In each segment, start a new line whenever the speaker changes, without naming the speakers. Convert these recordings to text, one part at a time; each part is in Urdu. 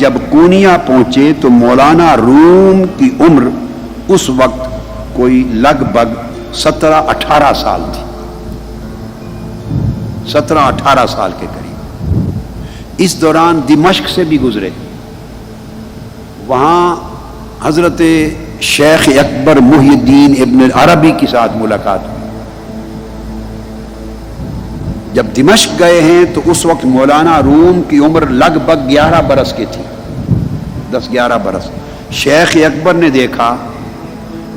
جب کونیا پہنچے تو مولانا روم کی عمر اس وقت کوئی لگ بھگ 17-18 سال تھی، 17-18 سال کے قریب۔ اس دوران دمشق سے بھی گزرے، وہاں حضرت شیخ اکبر محی الدین ابن عربی کے ساتھ ملاقات ہوئی۔ جب دمشق گئے ہیں تو اس وقت مولانا روم کی عمر لگ بھگ 11 برس کی تھی، 10-11 برس۔ شیخ اکبر نے دیکھا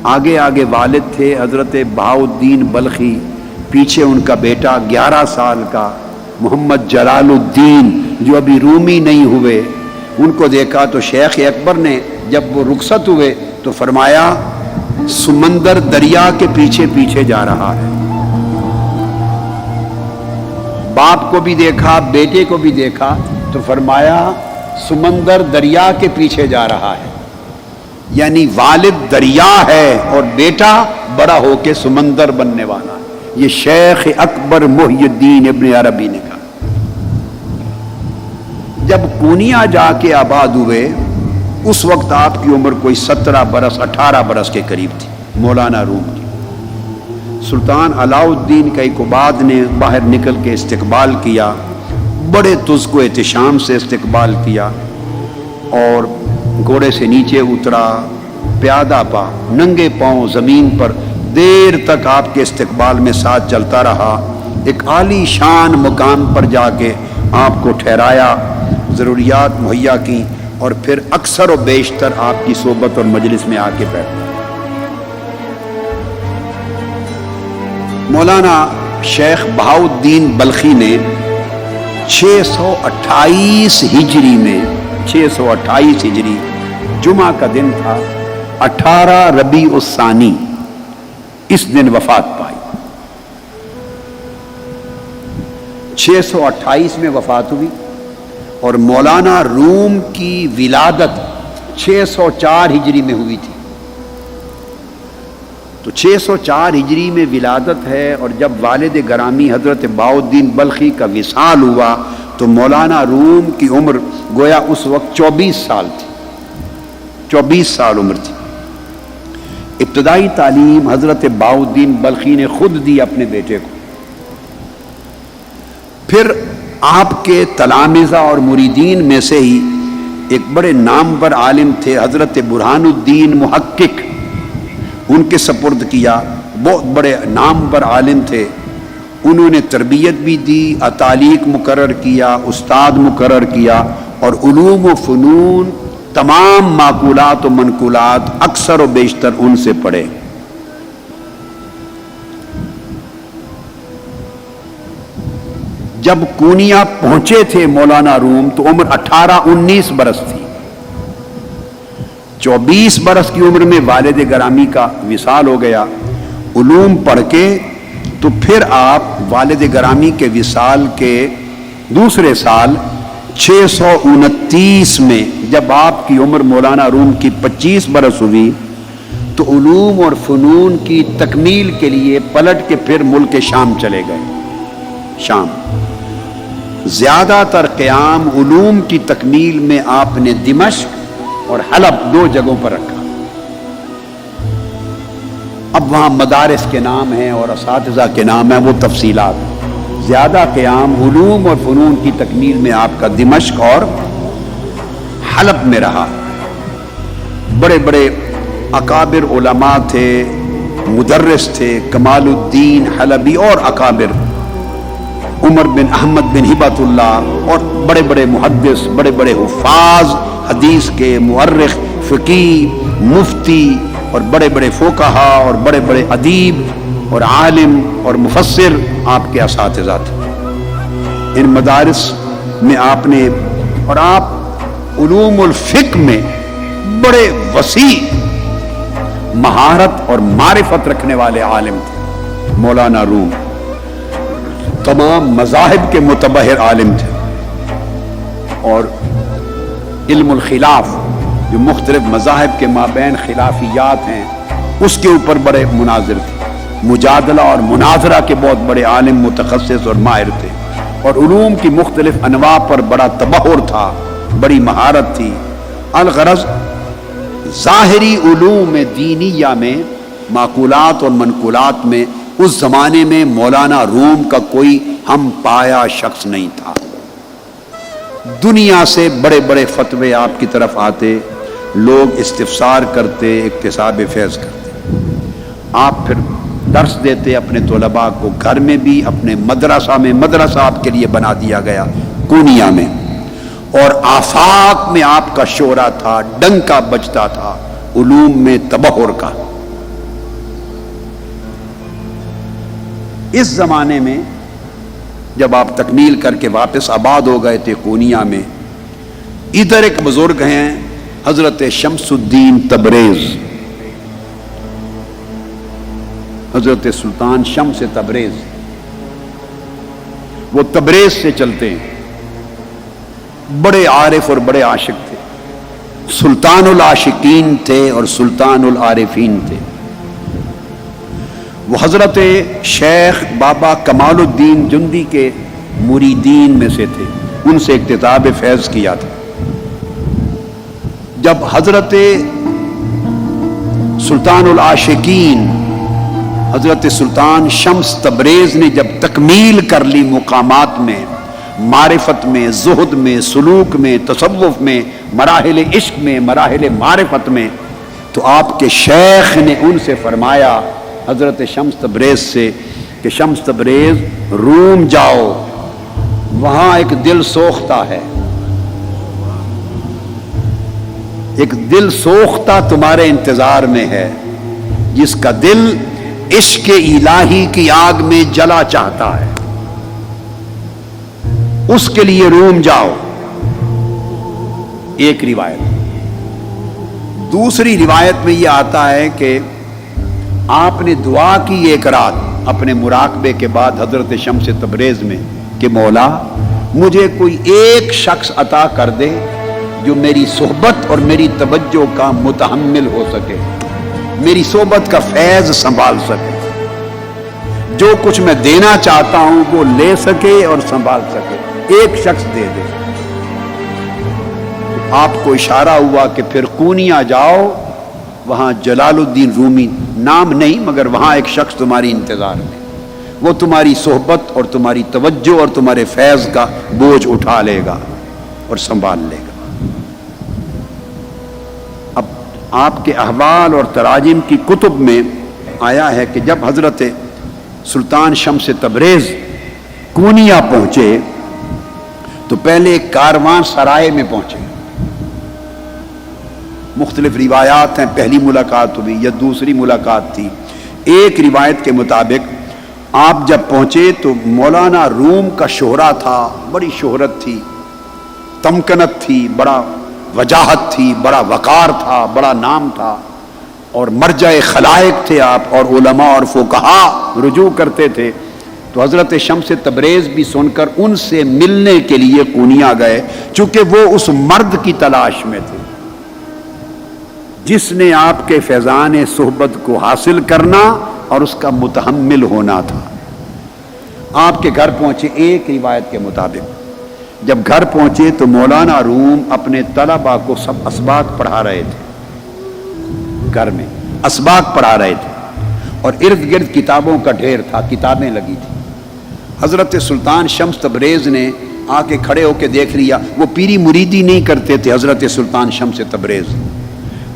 آگے آگے والد تھے حضرت بہاؤالدین بلخی، پیچھے ان کا بیٹا 11 سال کا محمد جلال الدین جو ابھی رومی نہیں ہوئے، ان کو دیکھا تو شیخ اکبر نے جب وہ رخصت ہوئے تو فرمایا سمندر دریا کے پیچھے پیچھے جا رہا ہے۔ باپ کو بھی دیکھا، بیٹے کو بھی دیکھا تو فرمایا سمندر دریا کے پیچھے جا رہا ہے، یعنی والد دریا ہے اور بیٹا بڑا ہو کے سمندر بننے والا ہے۔ یہ شیخ اکبر محی الدین ابن عربی نے کہا۔ جب کونیا جا کے آباد ہوئے اس وقت آپ کی عمر کوئی 17 برس 18 برس کے قریب تھی مولانا روم کی۔ سلطان علاؤ الدین کیقوباد نے باہر نکل کے استقبال کیا، بڑے تزک و احتشام سے استقبال کیا، اور گھوڑے سے نیچے اترا، پیادہ پا ننگے پاؤں زمین پر دیر تک آپ کے استقبال میں ساتھ چلتا رہا۔ ایک عالی شان مقام پر جا کے آپ کو ٹھہرایا، ضروریات مہیا کی، اور پھر اکثر و بیشتر آپ کی صحبت اور مجلس میں آ کے بیٹھا۔ مولانا شیخ بہاؤالدین بلخی نے 628 ہجری میں 628 ہجری جمعہ کا دن تھا، 18 ربیع الثانی، اس دن وفات پائی۔ 628 میں وفات ہوئی، اور مولانا روم کی ولادت 604 ہجری میں ہوئی تھی۔ تو 604 ہجری میں ولادت ہے، اور جب والد گرامی حضرت بہاؤالدین بلخی کا وصال ہوا تو مولانا روم کی عمر گویا اس وقت 24 سال تھی، 24 سال عمر تھی۔ ابتدائی تعلیم حضرت بہاؤالدین بلخی نے خود دی اپنے بیٹے کو۔ پھر آپ کے تلامذہ اور مریدین میں سے ہی ایک بڑے نامور عالم تھے حضرت برہان الدین محقق، ان کے سپرد کیا۔ بہت بڑے نامور عالم تھے، انہوں نے تربیت بھی دی، اتالیق مقرر کیا، استاد مقرر کیا، اور علوم و فنون تمام معقولات و منقولات اکثر و بیشتر ان سے پڑھے۔ جب کونیا پہنچے تھے مولانا روم تو عمر 18-19 برس تھی۔ 24 برس کی عمر میں والد گرامی کا وصال ہو گیا۔ علوم پڑھ کے تو پھر آپ والد گرامی کے وصال کے دوسرے سال 629 میں جب آپ کی عمر مولانا روم کی 25 برس ہوئی تو علوم اور فنون کی تکمیل کے لیے پلٹ کے پھر ملک شام چلے گئے۔ شام زیادہ تر قیام علوم کی تکمیل میں آپ نے دمشق اور حلب 2 جگہوں پر رکھا۔ اب وہاں مدارس کے نام ہیں اور اساتذہ کے نام ہیں، وہ تفصیلات۔ زیادہ قیام علوم اور فنون کی تکمیل میں آپ کا دمشق اور حلب میں رہا۔ بڑے بڑے اکابر علماء تھے، مدرس تھے، کمال الدین حلبی اور اکابر، عمر بن احمد بن ہبت اللہ، اور بڑے بڑے محدث، بڑے بڑے حفاظ حدیث کے، مؤرخ، فقیہ، مفتی، اور بڑے بڑے فقہا اور بڑے بڑے ادیب اور عالم اور مفسر آپ کے اساتذہ تھے۔ ان مدارس میں آپ نے، اور آپ علوم الفقہ میں بڑے وسیع مہارت اور معرفت رکھنے والے عالم تھے مولانا روم۔ تمام مذاہب کے متبحر عالم تھے، اور علم الخلاف جو مختلف مذاہب کے مابین خلافیات ہیں اس کے اوپر بڑے مناظر تھے۔ مجادلہ اور مناظرہ کے بہت بڑے عالم، متخصص اور ماہر تھے، اور علوم کی مختلف انواع پر بڑا تبحر تھا، بڑی مہارت تھی. الغرض ظاہری علوم دینیہ میں، معقولات اور منقولات میں اس زمانے میں مولانا روم کا کوئی ہم پایا شخص نہیں تھا. دنیا سے بڑے بڑے فتوے آپ کی طرف آتے، لوگ استفسار کرتے، اکتساب فیض کرتے. آپ پھر درس دیتے اپنے طلباء کو، گھر میں بھی، اپنے مدرسہ میں. مدرسہ آپ کے لیے بنا دیا گیا کونیا میں، اور آفاق میں آپ کا شورا تھا، ڈنکا بجتا تھا علوم میں تبحر کا. اس زمانے میں جب آپ تکمیل کر کے واپس آباد ہو گئے تھے کونیا میں، ادھر ایک بزرگ ہیں حضرت شمس الدین تبریز، حضرت سلطان شمس تبریز. وہ تبریز سے چلتے ہیں، بڑے عارف اور بڑے عاشق تھے، سلطان العاشقین تھے اور سلطان العارفین تھے. وہ حضرت شیخ بابا کمال الدین جندی کے مریدین میں سے تھے، ان سے اکتساب فیض کیا تھا. جب حضرت سلطان العاشقین حضرت سلطان شمس تبریز نے جب تکمیل کر لی مقامات میں، معرفت میں، زہد میں، سلوک میں، تصوف میں، مراحل عشق میں، مراحل معرفت میں، تو آپ کے شیخ نے ان سے فرمایا حضرت شمس تبریز سے کہ شمس تبریز روم جاؤ، وہاں ایک دل سوختہ ہے، ایک دل سوختہ تمہارے انتظار میں ہے، جس کا دل عشق الہی کی آگ میں جلا چاہتا ہے، اس کے لیے روم جاؤ. ایک روایت. دوسری روایت میں یہ آتا ہے کہ آپ نے دعا کی ایک رات اپنے مراقبے کے بعد حضرت شمس تبریز میں کہ مولا مجھے کوئی ایک شخص عطا کر دے جو میری صحبت اور میری توجہ کا متحمل ہو سکے، میری صحبت کا فیض سنبھال سکے، جو کچھ میں دینا چاہتا ہوں وہ لے سکے اور سنبھال سکے، ایک شخص دے دے. آپ کو اشارہ ہوا کہ پھر کونیا جاؤ، وہاں جلال الدین رومی نام نہیں مگر وہاں ایک شخص تمہاری انتظار میں، وہ تمہاری صحبت اور تمہاری توجہ اور تمہارے فیض کا بوجھ اٹھا لے گا اور سنبھال لے گا. اب آپ کے احوال اور تراجم کی کتب میں آیا ہے کہ جب حضرت سلطان شمس تبریز کونیا پہنچے تو پہلے ایک کاروان سرائے میں پہنچے. مختلف روایات ہیں، پہلی ملاقات ہوئی یا دوسری ملاقات تھی. ایک روایت کے مطابق آپ جب پہنچے تو مولانا روم کا شہرہ تھا، بڑی شہرت تھی، تمکنت تھی، بڑا وجاہت تھی، بڑا وقار تھا، بڑا نام تھا، اور مرجع خلائق تھے آپ، اور علماء اور فقہاء رجوع کرتے تھے. تو حضرت شمس تبریز بھی سن کر ان سے ملنے کے لیے کونیا گئے، چونکہ وہ اس مرد کی تلاش میں تھے جس نے آپ کے فیضان صحبت کو حاصل کرنا اور اس کا متحمل ہونا تھا. آپ کے گھر پہنچے. ایک روایت کے مطابق جب گھر پہنچے تو مولانا روم اپنے طلباء کو سب اسباق پڑھا رہے تھے، گھر میں اسباق پڑھا رہے تھے، اور ارد گرد کتابوں کا ڈھیر تھا، کتابیں لگی تھی. حضرت سلطان شمس تبریز نے آ کے کھڑے ہو کے دیکھ لیا. وہ پیری مریدی نہیں کرتے تھے حضرت سلطان شمس تبریز،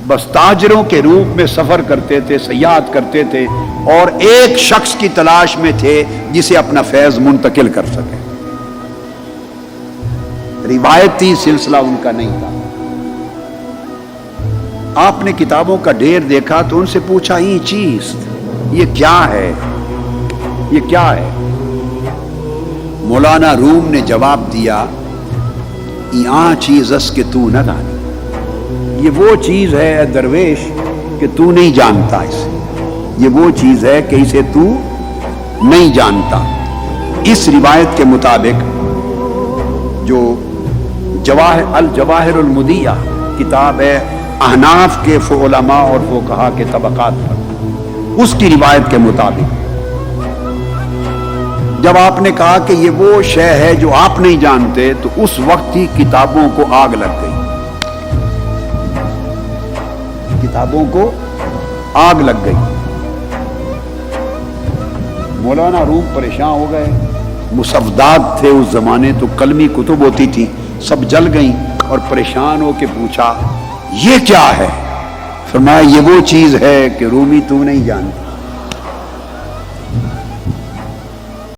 بس تاجروں کے روپ میں سفر کرتے تھے، سیاحت کرتے تھے، اور ایک شخص کی تلاش میں تھے جسے اپنا فیض منتقل کر سکے. روایتی سلسلہ ان کا نہیں تھا. آپ نے کتابوں کا ڈھیر دیکھا تو ان سے پوچھا یہ چیز یہ کیا ہے، یہ کیا ہے؟ مولانا روم نے جواب دیا یہاں چیز اس کے تو نہ جانے، یہ وہ چیز ہے اے درویش کہ تو نہیں جانتا اسے، یہ وہ چیز ہے کہ اسے تو نہیں جانتا. اس روایت کے مطابق جو الجواہر المدیہ کتاب ہے احناف کے علماء اور فقہاء کے طبقات پر، اس کی روایت کے مطابق جب آپ نے کہا کہ یہ وہ شے ہے جو آپ نہیں جانتے تو اس وقت ہی کتابوں کو آگ لگ گئی، کتابوں کو آگ لگ گئی۔ مولانا روم پریشان ہو گئے، مصفدات تھے اس زمانے، تو کلمی کتب ہوتی تھی، سب جل گئیں، اور پریشان ہو کے پوچھا یہ کیا ہے؟ فرمایا یہ وہ چیز ہے کہ رومی تو نہیں جانتی،